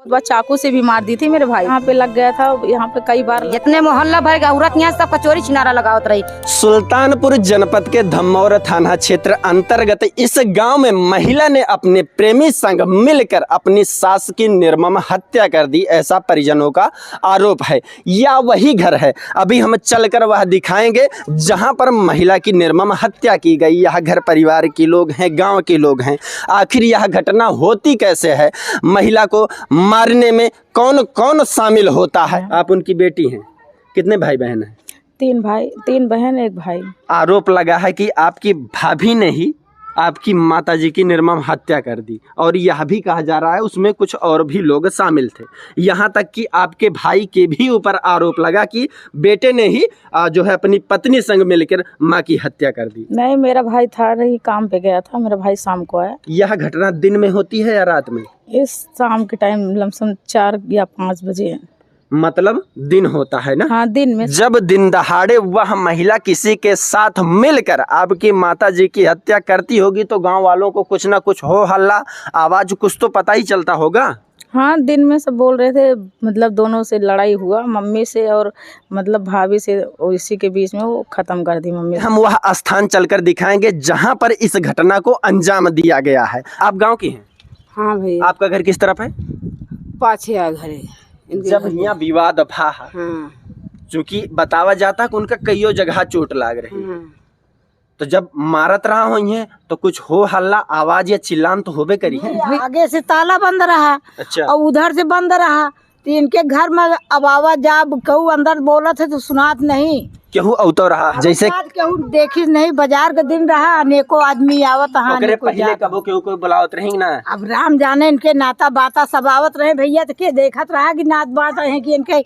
बार चाकू से भी मार दी थी मेरे भाई। यहाँ पे लग गया था, यहाँ पे कई बार जितने मोहल्ला भर के औरत यहाँ सब कचोरी छिनारा लगावत रही। सुल्तानपुर जनपद के धमौर थाना क्षेत्र अंतर्गत इस गांव में महिला ने अपने प्रेमी संग मिलकर अपनी सास की निर्मम हत्या कर दी, ऐसा परिजनों का आरोप है। या वही घर है, अभी हम चलकर वह दिखाएंगे जहां पर महिला की निर्मम हत्या की गई। यह घर परिवार के लोग हैं, गांव के लोग हैं। आखिर यह घटना होती कैसे है, महिला को मारने में कौन कौन शामिल होता है? आप उनकी बेटी हैं, कितने भाई बहन हैं? 3 भाई 3 बहन 1 भाई। आरोप लगा है कि आपकी भाभी ने ही आपकी माताजी की निर्मम हत्या कर दी, और यह भी कहा जा रहा है उसमें कुछ और भी लोग शामिल थे। यहाँ तक कि आपके भाई के भी ऊपर आरोप लगा कि बेटे ने ही जो है अपनी पत्नी संग मिलकर माँ की हत्या कर दी। नहीं, मेरा भाई था नहीं, काम पे गया था। मेरा भाई शाम को आया। यह घटना दिन में होती है या रात में? इस शाम के टाइम लमसम 4 या 5 बजे। मतलब दिन होता है ना? हाँ, दिन में। जब दिन दहाड़े वह महिला किसी के साथ मिलकर आपकी माताजी की हत्या करती होगी तो गांव वालों को कुछ ना कुछ हो हल्ला, आवाज कुछ तो पता ही चलता होगा। हाँ, दिन में सब बोल रहे थे, मतलब दोनों से लड़ाई हुआ, मम्मी से और मतलब भाभी से, और इसी के बीच में वो खत्म कर दी मम्मी। हम वह स्थान चलकर दिखाएंगे जहां पर इस घटना को अंजाम दिया गया है। आप गांव की हैं? हाँ भाई। आपका घर किस तरफ है? पाछे आ घर है। जब यहाँ विवाद भा, हाँ। चूंकि बतावा जाता कि उनका कईयों जगह चोट लाग रही है, तो जब मारत रहा हो ये तो कुछ हो हल्ला, आवाज या चिल्लान तो होबे करी है। आगे से ताला बंद रहा। अच्छा। और उधर से बंद रहा, तो इनके घर में अब आवाज जब कहूँ अंदर बोला थे तो सुनात नहीं, केहू औतो रहा जैसे केहू देखी नहीं। बाजार का दिन रहा, अनेकों आदमी आवत हाँ, ओकरे पहले कबो केहू कोई बुलावत रही ना। अब राम जाने इनके नाता बाता सब आवत रहे भैया, तो के देखत रहा कि नात बात है कि इनके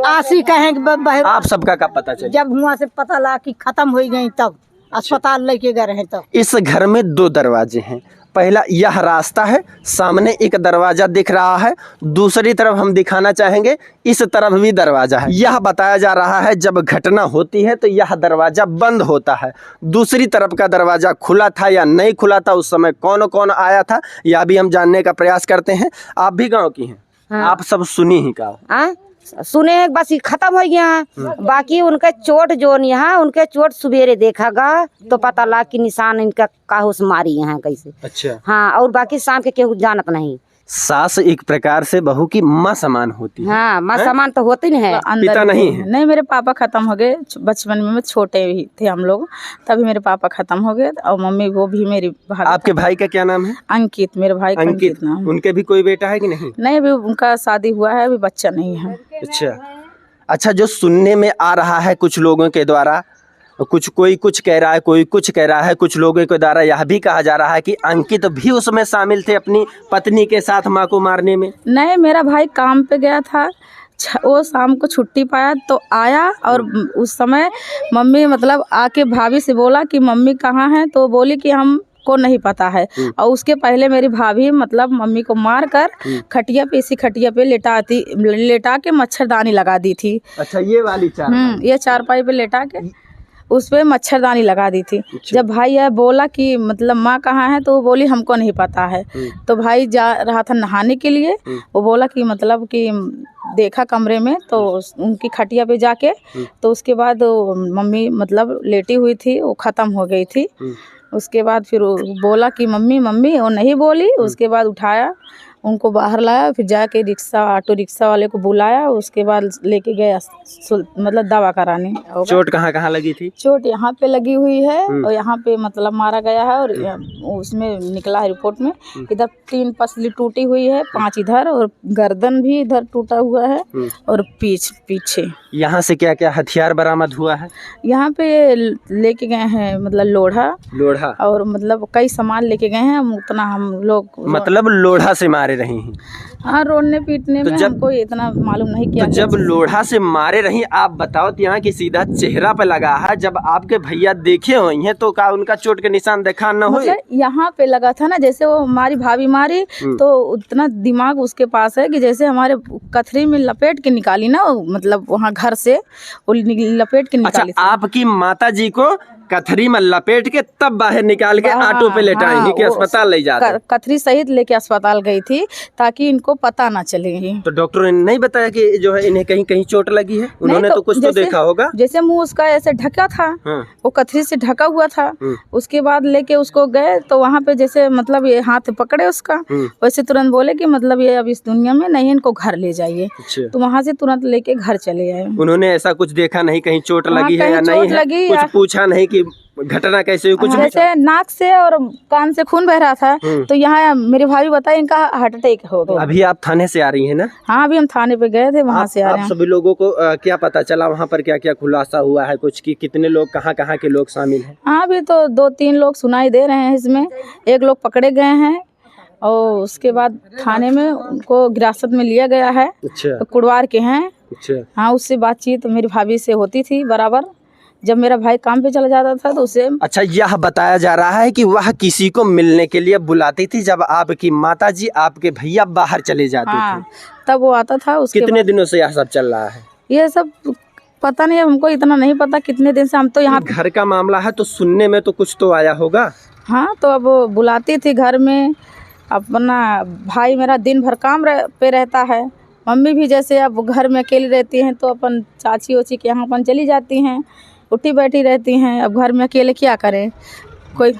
आसी कहें। आप सबका कब पता चला? जब वहाँ से पता लगा कि खत्म हो गई तब अस्पताल लेके गए हैं तब। इस घर में 2 दरवाजे हैं। पहला यह रास्ता है, सामने एक दरवाजा दिख रहा है, दूसरी तरफ हम दिखाना चाहेंगे इस तरफ भी दरवाजा है। यह बताया जा रहा है जब घटना होती है तो यह दरवाजा बंद होता है, दूसरी तरफ का दरवाजा खुला था या नहीं खुला था, उस समय कौन कौन आया था, यह भी हम जानने का प्रयास करते हैं। आप भी गांव की हैं? हाँ। आप सब सुनी ही का सुने बस ये खत्म हो गया है। बाकी उनके चोट जो यहाँ उनके चोट सवेरे देखा गा तो पता लगा कि निशान इनका काहू से मारी यहाँ कैसे। अच्छा। हाँ, और बाकी शाम के केहू जानत नहीं। सास एक प्रकार से बहू की माँ समान होती है। हाँ, माँ समान तो होती नहीं है। पिता नहीं है? नहीं, मेरे पापा खत्म हो गए बचपन में, छोटे ही थे हम लोग, तभी मेरे पापा खत्म हो गए। और मम्मी वो भी मेरी भाभी। आपके भाई का क्या नाम है? अंकित, मेरे भाई का अंकित नाम। उनके भी कोई बेटा है कि नहीं? नहीं, अभी उनका शादी हुआ है, अभी बच्चा नहीं है। अच्छा, जो सुनने में आ रहा है कुछ लोगों के द्वारा, कोई कुछ कह रहा है, कोई कुछ कह रहा है, कुछ लोगों के द्वारा यह भी कहा जा रहा है कि अंकित भी उसमें शामिल थे अपनी पत्नी के साथ माँ को मारने में। नहीं, मेरा भाई काम पे गया था, वो शाम को छुट्टी पाया तो आया, और उस समय मम्मी मतलब आके भाभी से बोला कि मम्मी कहाँ है, तो बोली कि हम को नहीं पता है। और उसके पहले मेरी भाभी मतलब मम्मी को मार कर खटिया पे, इसी खटिया पे लेटा के मच्छरदानी लगा दी थी। अच्छा, ये वाली ये चारपाई पे लेटा के उस पे मच्छरदानी लगा दी थी। जब भाई यह बोला कि मतलब माँ कहाँ है, तो वो बोली हमको नहीं पता है। तो भाई जा रहा था नहाने के लिए, वो बोला कि मतलब कि देखा कमरे में, तो उनकी खटिया पे जाके, तो उसके बाद मम्मी मतलब लेटी हुई थी, वो ख़त्म हो गई थी। उसके बाद फिर बोला कि मम्मी मम्मी, वो नहीं बोली। उसके बाद उठाया, उनको बाहर लाया, फिर जाके ऑटो रिक्शा वाले को बुलाया, उसके बाद लेके गया मतलब दवा कराने। चोट कहाँ कहाँ लगी थी? चोट यहाँ पे लगी हुई है, और यहाँ पे मतलब मारा गया है, और उसमें निकला है रिपोर्ट में इधर 3 पसली टूटी हुई है, 5 इधर, और गर्दन भी इधर टूटा हुआ है, और पीछे। यहाँ से क्या क्या हथियार बरामद हुआ है? यहाँ पे लेके गए हैं मतलब लोढ़ा और मतलब कई सामान लेके गए हैं। उतना हम लोग मतलब लोढ़ा से मारे रही हैं? हाँ, रोडने पीटने तो में हमको इतना मालूम नहीं किया। तो जब लोढ़ा से मारे रही, आप बताओ, तो यहाँ की सीधा चेहरा पे लगा है। जब आपके भैया देखे हुए हैं तो क्या उनका चोट के निशान देखा न हो? मतलब यहाँ पे लगा था ना, जैसे वो हमारी भाभी मारी तो उतना दिमाग उसके पास है कि जैसे हमारे कथरी में लपेट के निकाली ना, मतलब वहाँ घर से वो लपेट के निकाली। अच्छा, आपकी माता जी को कथरी में लपेट के तब बाहर निकाल के ऑटो पे लेटाएंगे कि अस्पताल ले जाते? कथरी सहित लेके अस्पताल गई थी ताकि इनको इनको पता ना चले। तो डॉक्टरों ने नहीं बताया कि जो है इन्हें कहीं कहीं चोट लगी है? उन्होंने तो कुछ तो देखा होगा। जैसे मुंह उसका ऐसे ढका था, वो कथरी से ढका हुआ था। उसके बाद लेके उसको गए तो वहाँ पे जैसे मतलब ये हाथ पकड़े उसका, वैसे तुरंत बोले कि मतलब ये अब इस दुनिया में नहीं, इनको घर ले जाइए। तो वहाँ से तुरंत लेके घर चले आए। उन्होंने ऐसा कुछ देखा नहीं कहीं चोट लगी है या कहीं नहीं चोट है? लगी कुछ पूछा नहीं कि घटना कैसे हुई? कुछ जैसे नाक से और कान से खून बह रहा था, तो यहाँ मेरे भाई बताए इनका हार्ट अटैक हो गया। अभी आप थाने से आ रही हैं ना? हाँ, अभी हम थाने पे गए थे, वहाँ से आ रहे हैं। सभी लोगों को क्या पता चला वहाँ पर क्या क्या खुलासा हुआ है कुछ, कि कितने लोग कहाँ कहाँ के लोग शामिल हैं? हाँ, अभी तो 2-3 लोग सुनाई दे रहे हैं इसमें। एक लोग पकड़े गए हैं और उसके बाद थाने में उनको हिरासत में लिया गया है। अच्छा। तो कुड़वार के हैं। अच्छा। हाँ, उससे बातचीत मेरी भाभी से होती थी बराबर, जब मेरा भाई काम पे चला जाता था तो उससे। अच्छा, यह बताया जा रहा है कि वह किसी को मिलने के लिए बुलाती थी जब आपकी माताजी आपके भैया बाहर चले जाते हाँ, थे, तब वो आता था। उसके कितने दिनों से यह सब चल रहा है? ये सब पता नहीं, हमको इतना नहीं पता कितने दिन से। हम तो यहाँ घर का मामला है तो सुनने में तो कुछ तो आया होगा। हाँ, तो अब बुलाती थी घर में। अपना भाई मेरा दिन भर काम पे रहता है। मम्मी भी जैसे अब घर में अकेली रहती हैं तो अपन चाची ओची के यहाँ अपन चली जाती हैं, उठी बैठी रहती हैं। अब घर में अकेले क्या करें कोई।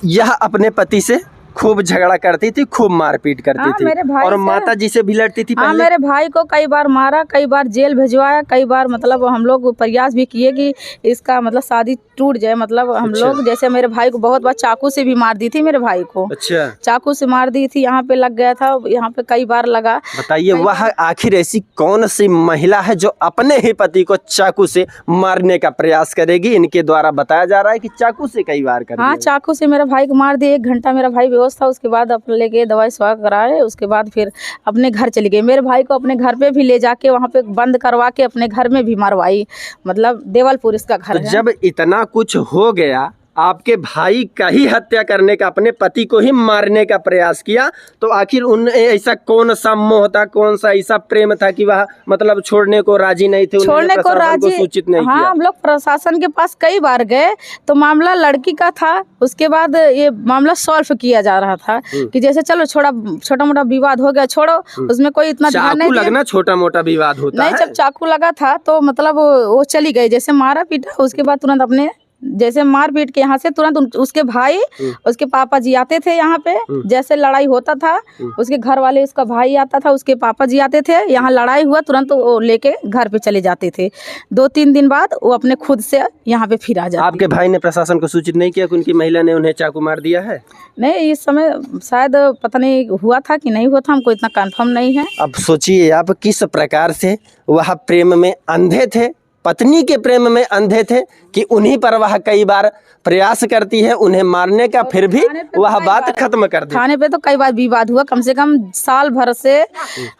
यह अपने पति से खूब झगड़ा करती थी, खूब मारपीट करती थी। मेरे भाई और से- माता जी से भी लड़ती थी हाँ, पहले? मेरे भाई को कई बार मारा, कई बार जेल भिजवाया, कई बार मतलब हम लोग प्रयास भी किए कि इसका मतलब शादी टूट जाए। मतलब हम लोग जैसे मेरे भाई को बहुत बार चाकू से भी मार दी थी मेरे भाई को। अच्छा। चाकू से मार दी थी, यहाँ पे लग गया था, यहाँ पे कई बार लगा। बताइए, वह आखिर ऐसी कौन सी महिला है जो अपने ही पति को चाकू से मारने का प्रयास करेगी? इनके द्वारा बताया जा रहा है कि चाकू से कई बार कर हाँ, चाकू से मेरा भाई को मार दिए। 1 घंटा मेरा भाई बेहोश था। उसके बाद अपने लेके दवाई सवा कराए, उसके बाद फिर अपने घर चली गई। मेरे भाई को अपने घर पे भी ले जाके वहाँ पे बंद करवा के अपने घर में भी मरवाई। मतलब देवलपुर इसका घर तो है। जब इतना कुछ हो गया, आपके भाई का ही हत्या करने का, अपने पति को ही मारने का प्रयास किया, तो आखिर उन ऐसा कौन सा मोह था, कौन सा ऐसा प्रेम था कि वह मतलब छोड़ने को राजी नहीं थे? छोड़ने को राजी। सूचित नहीं हाँ, किया? हम लोग प्रशासन के पास कई बार गए तो मामला लड़की का था। उसके बाद ये मामला सॉल्व किया जा रहा था कि जैसे चलो छोटा मोटा विवाद हो गया, छोड़ो, उसमें कोई इतना ध्यान नहीं दिया। लगना छोटा मोटा विवाद होता नहीं, है। जब चाकू लगा था तो मतलब वो चली गई, जैसे मारा पीटा। उसके बाद तुरंत अपने जैसे मार पीट के यहाँ से तुरंत उसके भाई उसके पापा जी आते थे यहाँ पे। जैसे लड़ाई होता था, उसके घर वाले, उसका भाई आता था, उसके पापा जी आते थे। यहाँ लड़ाई हुआ तुरंत वो लेके घर पे चले जाते थे। 2-3 दिन बाद वो अपने खुद से यहाँ पे फिर आ जाते। आपके भाई ने प्रशासन को सूचित नहीं किया कि उनकी महिला ने उन्हें चाकू मार दिया है? नहीं, इस समय शायद पता नहीं हुआ था कि नहीं हुआ था, हमको इतना कंफर्म नहीं है। अब सोचिए आप किस प्रकार से वह प्रेम में अंधे थे, पत्नी के प्रेम में अंधे थे कि उन्हीं पर वह कई बार प्रयास करती है उन्हें मारने का, फिर भी वह बात खत्म कर दी। थाने पे तो कई बार विवाद हुआ, कम से कम साल भर से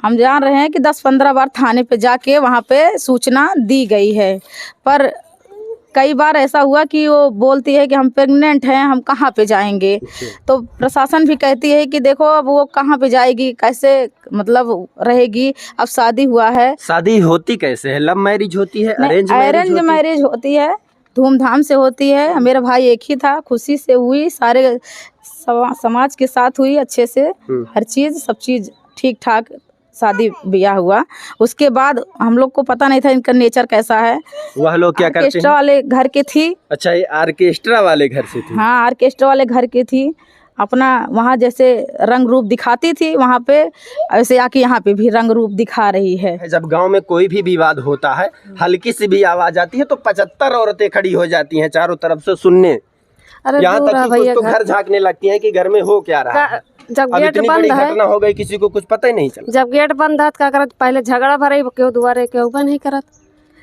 हम जान रहे हैं कि 10-15 बार थाने पे जाके वहाँ पे सूचना दी गई है। पर कई बार ऐसा हुआ कि वो बोलती है कि हम प्रेग्नेंट हैं, हम कहाँ पे जाएंगे। तो प्रशासन भी कहती है कि देखो अब वो कहाँ पे जाएगी, कैसे मतलब रहेगी। अब शादी हुआ है। शादी होती कैसे है? लव मैरिज होती है, अरेंज मैरिज होती है, धूमधाम से होती है। मेरा भाई एक ही था, खुशी से हुई, सारे समाज के साथ हुई, अच्छे से हर चीज़ सब चीज़ ठीक ठाक शादी ब्याह हुआ। उसके बाद हम लोग को पता नहीं था इनका नेचर कैसा है। वह लोग क्या करते हैं? ऑर्केस्ट्रा वाले घर के थी। अच्छा, ये ऑर्केस्ट्रा वाले घर से थी? हाँ, ऑर्केस्ट्रा वाले घर की थी। अपना वहाँ जैसे रंग रूप दिखाती थी वहाँ पे, ऐसे आके यहाँ पे भी रंग रूप दिखा रही है। जब गांव में कोई भी विवाद होता है, हल्की सी भी आवाज आती है तो 75 औरतें खड़ी हो जाती हैं चारों तरफ से सुनने। यहाँ तक कि कुछ तो घर झांकने लगती हैं कि घर में हो क्या रहा है। जब अब गेट इतनी बंद बड़ी है, घटना हो गई, किसी को कुछ पता ही नहीं चला। जब गेट बंद है तो क्या करत, पहले झगड़ा भरे क्यों दुआरे क्यों बन नहीं करत।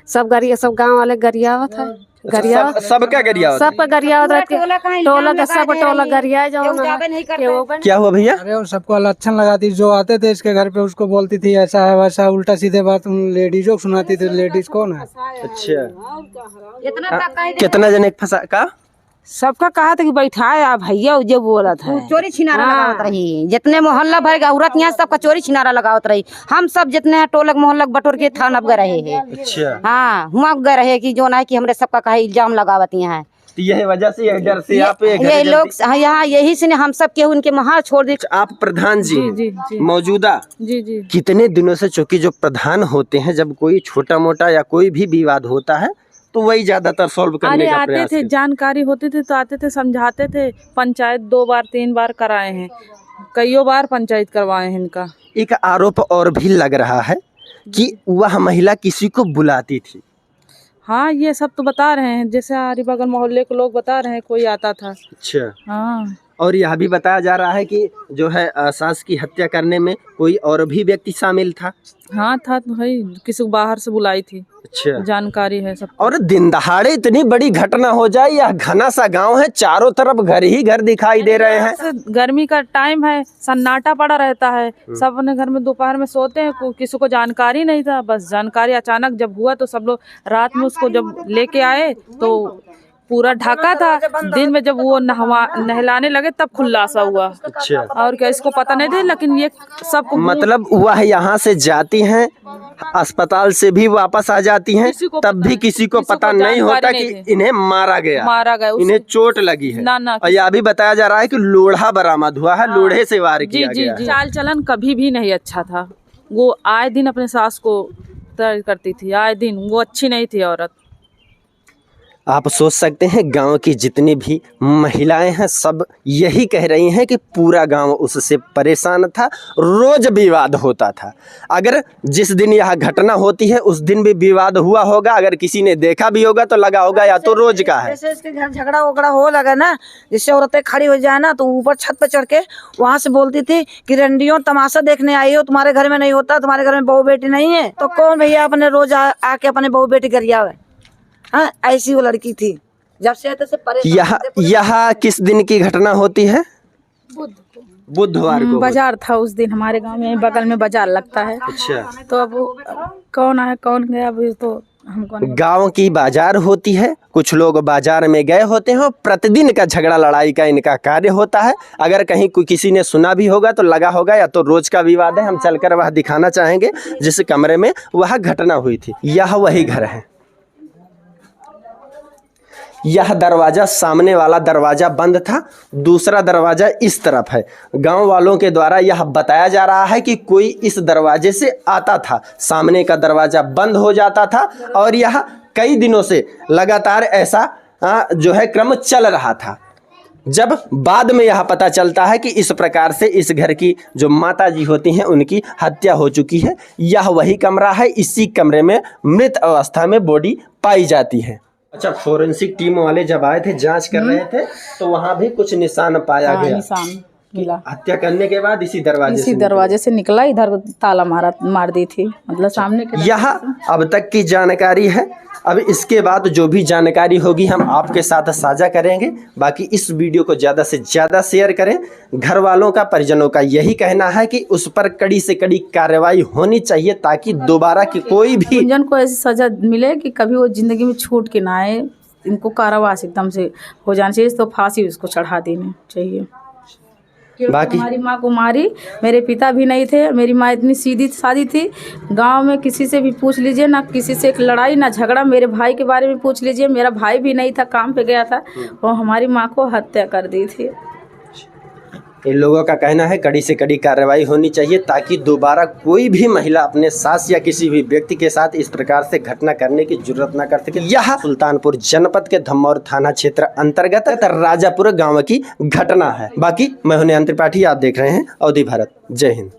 सब गरिया, सब गांव वाले गरियावत है। गरिया सबका गरिया होता है। सबका गरियावत रहती है। टोला सब टोला गरिया जाओ ना। क्या हुआ भैया? अरे वो सबको लक्षण लगाती, जो आते थे इसके घर पे उसको बोलती थी ऐसा है वैसा, उल्टा सीधे बात उन लेडीजों को सुनाती थी। लेडीज कौन है? अच्छा, कितना जने फंसा का? सबका कहा था कि बैठाए आप भैया, जो बोला था चोरी छिनारा लगावत रही। जितने मोहल्ला भर का औरत यहाँ सबका चोरी छिनारा लगावत रही। हम सब जितने टोलक मोहल्लक बटोर के थाना गए रहे हैं। अच्छा। हाँ, हुआ गए रहे कि जो ना कि हमरे सबका कहा इल्जाम लगावत यहाँ है। तो यही वजह से यही डर से आप ये लोग यहाँ यही से हम सब के उनके वहाँ छोड़ दे। आप प्रधान जी जी मौजूदा जी जी कितने दिनों से, चूंकि जो प्रधान होते हैं जब कोई छोटा मोटा या कोई भी विवाद होता है तो वही ज्यादातर सॉल्व करने अरे का आते प्रयास थे, करते जानकारी होती थी तो आते थे, समझाते थे। पंचायत 2 बार 3 बार कराए हैं, कईयों बार पंचायत करवाए हैं इनका। एक आरोप और भी लग रहा है कि वह महिला किसी को बुलाती थी। हाँ, ये सब तो बता रहे हैं, जैसे आरी बगल मोहल्ले के लोग बता रहे हैं, कोई आता था। अच्छा। हाँ, और यह भी बताया जा रहा है कि जो है सास की हत्या करने में कोई और भी व्यक्ति शामिल था। हाँ था तो भाई, किसी को बाहर से बुलाई थी। अच्छा। जानकारी है सब। और दिन दहाड़े इतनी बड़ी घटना हो जाए, यह घना सा गांव है, चारों तरफ घर ही घर दिखाई दे रहे हैं। गर्मी का टाइम है, सन्नाटा पड़ा रहता है, सब अपने घर में दोपहर में सोते हैं, किसी को जानकारी नहीं था। बस जानकारी अचानक जब हुआ तो सब लोग रात में उसको जब लेके आए तो पूरा ढका था। दिन में जब वो नहलाने लगे तब खुलासा हुआ। अच्छा। और क्या, इसको पता नहीं था, लेकिन ये सबको मतलब वह यहाँ से जाती हैं, अस्पताल से भी वापस आ जाती हैं, तब भी किसी को पता नहीं होता कि इन्हें मारा गया, इन्हें चोट लगी है। ना और यह भी बताया जा रहा है कि लोढ़ा बरामद हुआ है, लोढ़े से वार किया गया है। चाल चलन कभी भी नहीं अच्छा था। वो आए दिन अपने सास को तर्ज करती थी, आए दिन। वो अच्छी नहीं थी औरत। आप सोच सकते हैं गांव की जितनी भी महिलाएं हैं सब यही कह रही हैं कि पूरा गांव उससे परेशान था, रोज विवाद होता था। अगर जिस दिन यह घटना होती है उस दिन भी विवाद हुआ होगा, अगर किसी ने देखा भी होगा तो लगा होगा या तो रोज का है। जैसे इसके घर झगड़ा वगड़ा हो लगा ना, जिससे औरतें खड़ी हो जाए ना, तो ऊपर छत पे चढ़ के वहाँ से बोलती थी कि रंडियों तमाशा देखने आई हो, तुम्हारे घर में नहीं होता, तुम्हारे घर में बहू बेटी नहीं है तो कौन भैया अपने रोज आके अपने बहू बेटी गरिया है। हाँ, ऐसी वो लड़की थी। जब से आते से यह किस दिन की घटना होती है? बुधवार को। बाजार था उस दिन हमारे गांव में, बगल में बाजार लगता है। अच्छा। तो अब कौन आया कौन गया अभी तो हमको नहीं। गांव की बाजार होती है, कुछ लोग बाजार में गए होते हैं, प्रतिदिन का झगड़ा लड़ाई का इनका कार्य होता है। अगर कहीं किसी ने सुना भी होगा तो लगा होगा या तो रोज का विवाद है। हम चलकर वह दिखाना चाहेंगे जिस कमरे में वह घटना हुई थी। यह वही घर है। यह दरवाजा, सामने वाला दरवाजा बंद था, दूसरा दरवाजा इस तरफ है। गांव वालों के द्वारा यह बताया जा रहा है कि कोई इस दरवाजे से आता था, सामने का दरवाजा बंद हो जाता था और यह कई दिनों से लगातार ऐसा जो है क्रम चल रहा था। जब बाद में यह पता चलता है कि इस प्रकार से इस घर की जो माता जी होती हैं उनकी हत्या हो चुकी है। यह वही कमरा है, इसी कमरे में मृत अवस्था में बॉडी पाई जाती है। अच्छा, फोरेंसिक टीम वाले जब आए थे, जांच कर रहे थे तो वहां भी कुछ निशान पाया गया। निशान मिला। हत्या करने के बाद इसी दरवाजे से निकला, इधर ताला मार दी थी, मतलब सामने के। यह अब तक की जानकारी है। अब इसके बाद जो भी जानकारी होगी हम आपके साथ साझा करेंगे। बाकी इस वीडियो को ज़्यादा से ज़्यादा शेयर करें। घर वालों का, परिजनों का यही कहना है कि उस पर कड़ी से कड़ी कार्रवाई होनी चाहिए ताकि दोबारा की कोई भी गुंजन को ऐसी सजा मिले कि कभी वो जिंदगी में छूट के ना आए। इनको कारावास एकदम से हो जाना चाहिए, तो फांसी उसको चढ़ा देनी चाहिए। बाकी हमारी माँ को मारी, मेरे पिता भी नहीं थे, मेरी माँ इतनी सीधी सादी थी। गांव में किसी से भी पूछ लीजिए, ना किसी से एक लड़ाई ना झगड़ा। मेरे भाई के बारे में पूछ लीजिए, मेरा भाई भी नहीं था, काम पे गया था, वो हमारी माँ को हत्या कर दी थी। इन लोगों का कहना है कड़ी से कड़ी कार्रवाई होनी चाहिए ताकि दोबारा कोई भी महिला अपने सास या किसी भी व्यक्ति के साथ इस प्रकार से घटना करने की जरूरत ना कर सके। यह सुल्तानपुर जनपद के धम्मौर थाना क्षेत्र अंतर्गत राजापुर गांव की घटना है। बाकी मैं हूं नयन त्रिपाठी, आप देख रहे हैं अवधि भारत। जय हिंद।